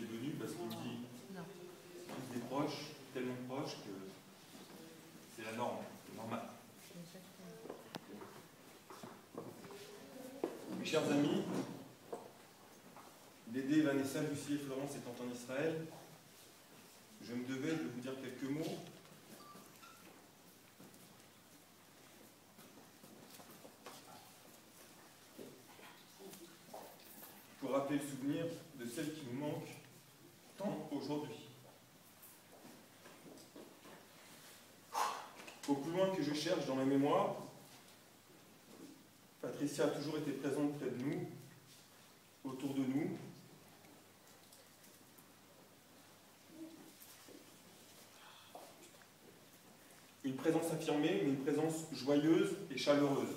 était venu parce qu'il me dit tous des proches, tellement proches que c'est la norme, c'est normal. Mes chers amis, Dédé, Vanessa, Lucie et Florence étant en Israël, je me devais de vous dire quelques mots. Pour rappeler le souvenir de celle qui nous manque tant aujourd'hui. Au plus loin que je cherche dans la mémoire, Patricia a toujours été présente près de nous, autour de nous. Une présence affirmée, mais une présence joyeuse et chaleureuse.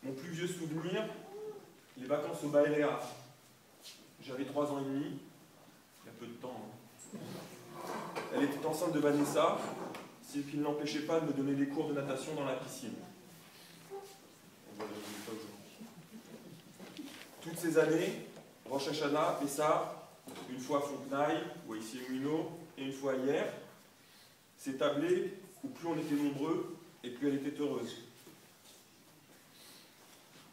Mon plus vieux souvenir, les vacances au Baéléa. J'avais 3 ans et demi, il y a peu de temps. Elle était enceinte de Vanessa, ce qui ne l'empêchait pas de me donner des cours de natation dans la piscine. Toutes ces années, Rosh Hashanah, Pessah, une fois à Fontenay, ou ici au Mino, et une fois hier, s'établait où plus on était nombreux et plus elle était heureuse.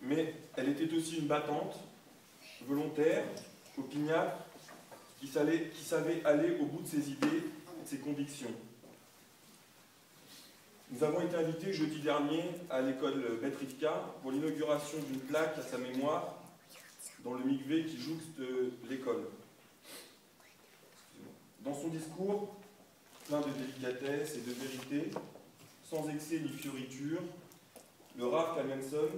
Mais elle était aussi une battante, volontaire, opiniâtre, qui savait aller au bout de ses idées et de ses convictions. Nous avons été invités jeudi dernier à l'école Beth Rivka pour l'inauguration d'une plaque à sa mémoire dans le mikvé qui jouxte l'école. Dans son discours, plein de délicatesse et de vérité, sans excès ni fioriture, le Rav Kalmanson,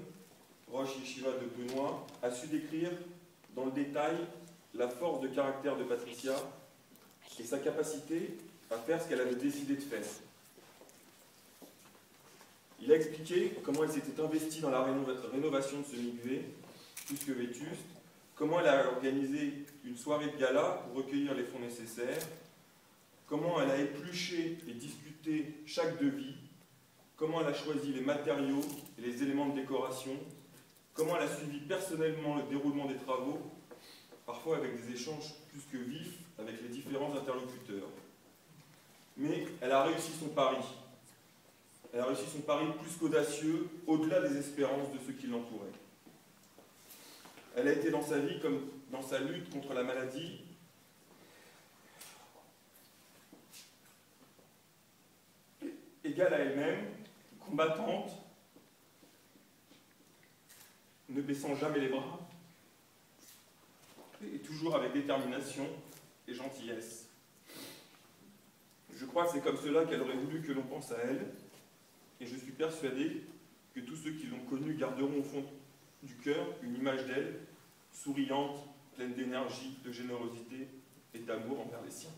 Rosh Yeshiva de Benoît, a su décrire dans le détail la force de caractère de Patricia et sa capacité à faire ce qu'elle avait décidé de faire. Il a expliqué comment elle s'était investie dans la rénovation de ce mikvé, plus que vétuste, comment elle a organisé une soirée de gala pour recueillir les fonds nécessaires, comment elle a épluché et discuté chaque devis, comment elle a choisi les matériaux et les éléments de décoration, comment elle a suivi personnellement le déroulement des travaux, parfois avec des échanges plus que vifs avec les différents interlocuteurs. Mais elle a réussi son pari. Elle a réussi son pari plus qu'audacieux, au-delà des espérances de ceux qui l'entouraient. Elle a été dans sa vie comme dans sa lutte contre la maladie égale à elle-même, combattante, ne baissant jamais les bras, et toujours avec détermination et gentillesse. Je crois que c'est comme cela qu'elle aurait voulu que l'on pense à elle, et je suis persuadé que tous ceux qui l'ont connue garderont au fond du cœur une image d'elle, souriante, pleine d'énergie, de générosité et d'amour envers les siens.